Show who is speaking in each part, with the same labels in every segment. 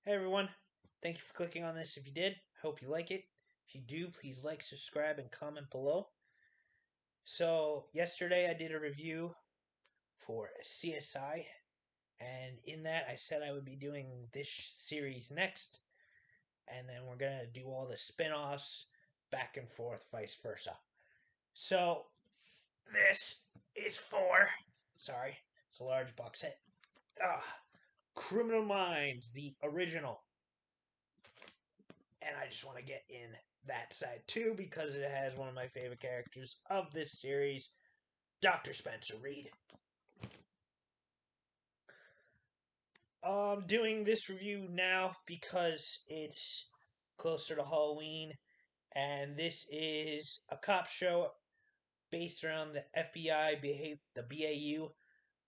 Speaker 1: Hey everyone, thank you for clicking on this. If you did, hope you like it. If you do, please like, subscribe, and comment below. So, yesterday I did a review for CSI, and in that I said I would be doing this series next, and then we're gonna do all the spin offs back and forth, vice versa. So, this is for. Sorry, it's a large box set. Criminal Minds, the original. And I just want to get in that side too because it has one of my favorite characters of this series, Dr. Spencer Reid. I'm doing this review now because it's closer to Halloween, and this is a cop show based around the FBI, the BAU,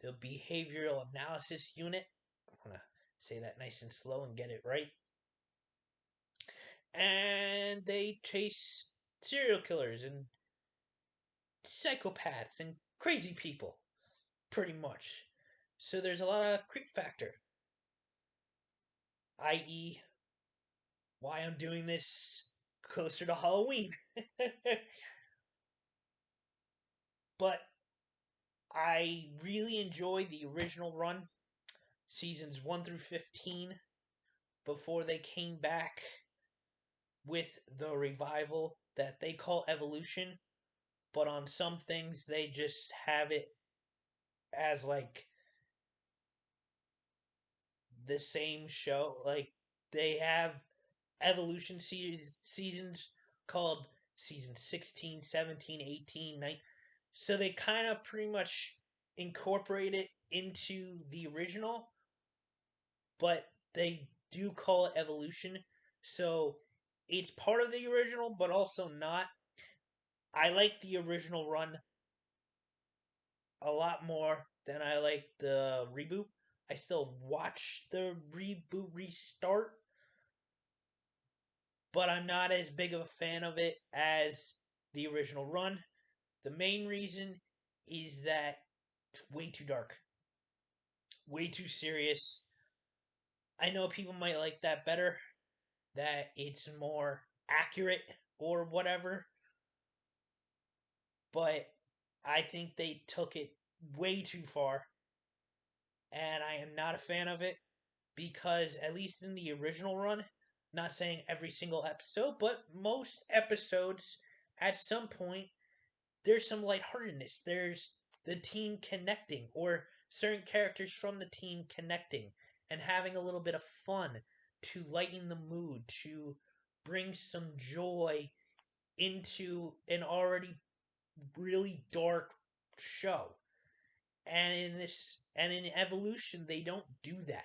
Speaker 1: the Behavioral Analysis Unit. I want to say that nice and slow and get it right. And they chase serial killers and psychopaths and crazy people, pretty much. So there's a lot of creep factor, i.e., why I'm doing this closer to Halloween. But I really enjoyed the original run, seasons 1 through 15, before they came back with the revival that they call Evolution. But on some things, they just have it as like the same show. Like they have Evolution seasons called season 16, 17, 18, 19. So they kind of pretty much incorporate it into the original, but they do call it Evolution. So it's part of the original, but also not. I like the original run a lot more than I like the reboot. I still watch the reboot restart, but I'm not as big of a fan of it as the original run. The main reason is that it's way too dark, way too serious. I know people might like that better, that it's more accurate or whatever, but I think they took it way too far, and I am not a fan of it because, at least in the original run, not saying every single episode, but most episodes at some point there's some lightheartedness. There's the team connecting, or certain characters from the team connecting and having a little bit of fun to lighten the mood, to bring some joy into an already really dark show. And in Evolution, they don't do that.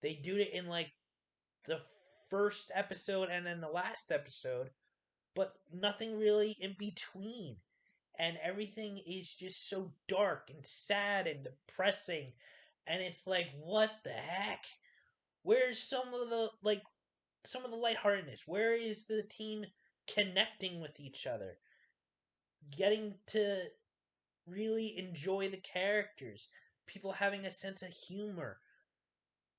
Speaker 1: They do it in like the first episode and then the last episode, but nothing really in between, and everything is just so dark and sad and depressing, and it's like, what the heck? Where's some of the lightheartedness? Where is the team connecting with each other, getting to really enjoy the characters, people having a sense of humor?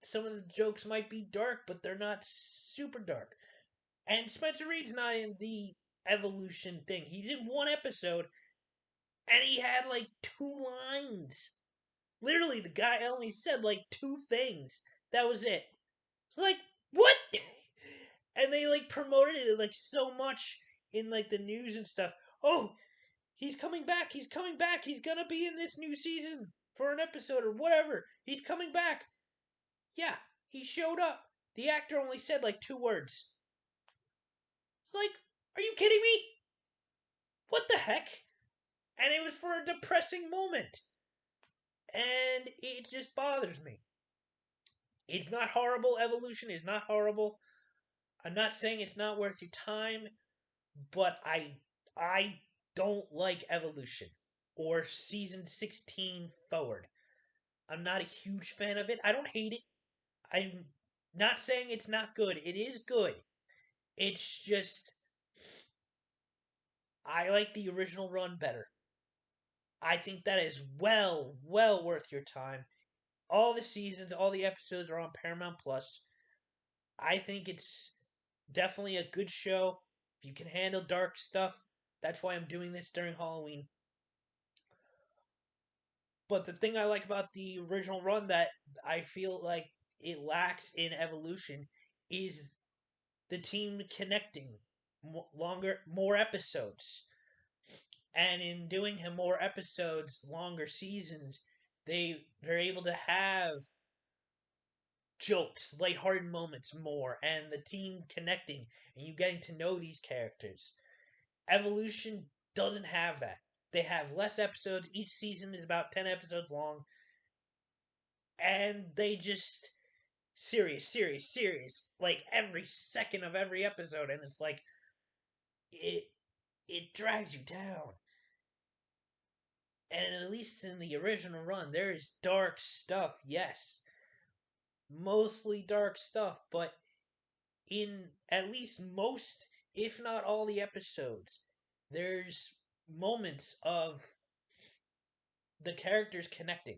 Speaker 1: Some of the jokes might be dark, but they're not super dark. And Spencer Reid's not in the Evolution thing. He's in one episode and he had like two lines. Literally, the guy only said like two things. That was it. It's like, what? And they like promoted it like so much in like the news and stuff. Oh, he's coming back. He's coming back. He's gonna be in this new season for an episode or whatever. He's coming back. Yeah, he showed up. The actor only said like two words. It's like, are you kidding me? What the heck? And it was for a depressing moment. And it just bothers me. It's not horrible. Evolution is not horrible. I'm not saying it's not worth your time, but I don't like Evolution or season 16 forward. I'm not a huge fan of it. I don't hate it. I'm not saying it's not good. It is good. It's just I like the original run better. I think that is well worth your time. All the seasons, all the episodes are on Paramount Plus. I think it's definitely a good show. If you can handle dark stuff, that's why I'm doing this during Halloween. But the thing I like about the original run that I feel like it lacks in Evolution is the team connecting more episodes. And in doing him more episodes, longer seasons, they're able to have jokes, lighthearted moments more, and the team connecting and you getting to know these characters. Evolution doesn't have that. They have less episodes. Each season is about 10 episodes long, and they just serious, like every second of every episode, and it's like it it drags you down. And at least in the original run, there is dark stuff, yes, mostly dark stuff, but in at least most, if not all, the episodes, there's moments of the characters connecting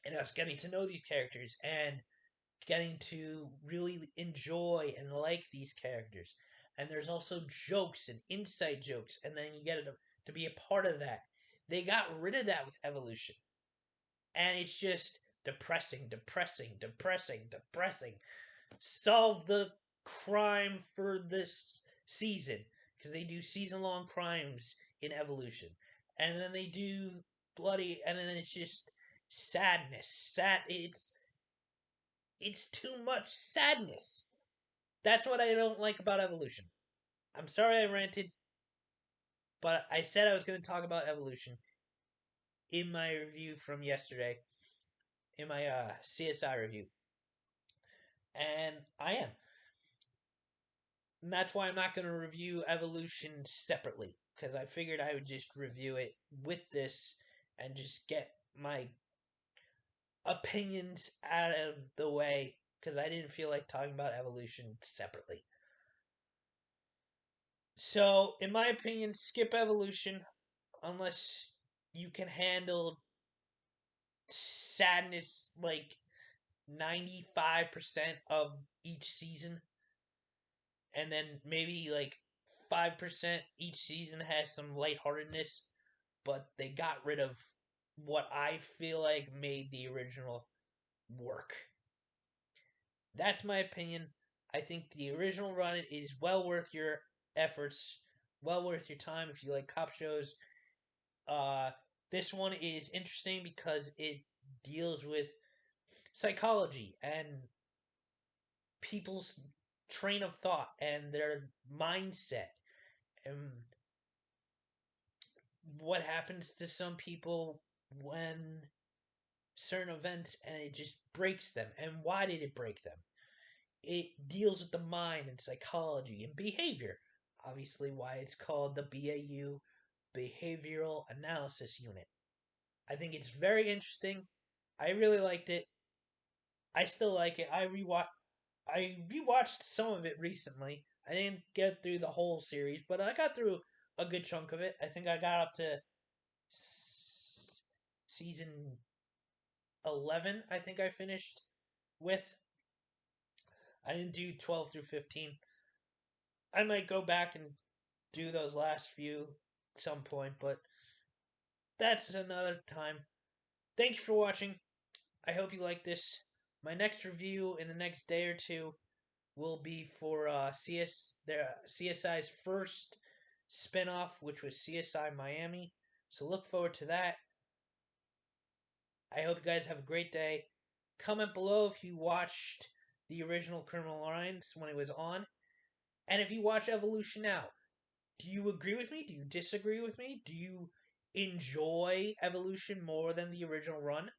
Speaker 1: and us getting to know these characters and getting to really enjoy and like these characters. And there's also jokes and inside jokes, and then you get to be a part of that. They got rid of that with Evolution. And it's just depressing. Solve the crime for this season. Because they do season long crimes in Evolution. And then they do bloody, and then it's just sadness. It's too much sadness. That's what I don't like about Evolution. I'm sorry I ranted, but I said I was going to talk about Evolution in my review from yesterday, in my CSI review. And I am. And that's why I'm not going to review Evolution separately, because I figured I would just review it with this and just get my opinions out of the way, because I didn't feel like talking about Evolution separately. So, in my opinion, skip Evolution unless you can handle sadness like 95% of each season, and then maybe like 5% each season has some lightheartedness, but they got rid of what I feel like made the original work. That's my opinion. I think the original run is well worth your efforts, well worth your time if you like cop shows. Uh, this one is interesting because it deals with psychology and people's train of thought and their mindset and what happens to some people when certain events and it just breaks them and why did it break them. It deals with the mind and psychology and behavior, obviously why it's called the BAU, Behavioral Analysis Unit. I think it's very interesting. I really liked it. I still like it. I rewatched some of it recently. I didn't get through the whole series, but I got through a good chunk of it. I think I got up to season 11. I think I finished with. I didn't do 12 through 15. I might go back and do those last few at some point, but that's another time. Thank you for watching. I hope you like this. My next review in the next day or two will be for CSI's first spinoff, which was CSI Miami. So look forward to that. I hope you guys have a great day. Comment below if you watched the original Criminal Minds when it was on. And if you watch Evolution now, do you agree with me? Do you disagree with me? Do you enjoy Evolution more than the original run?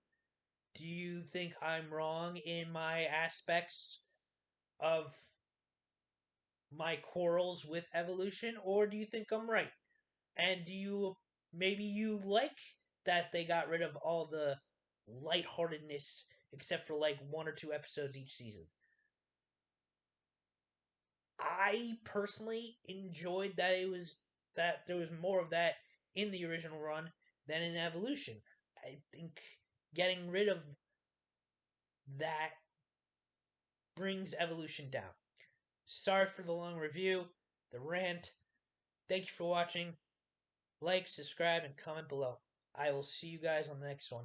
Speaker 1: Do you think I'm wrong in my aspects of my quarrels with Evolution, or do you think I'm right? And do you maybe you like that they got rid of all the lightheartedness except for like one or two episodes each season? I personally enjoyed that there was more of that in the original run than in Evolution. I think getting rid of that brings evolution down. Sorry for the long review, the rant. Thank you for watching. Like, subscribe, and comment below. I will see you guys on the next one.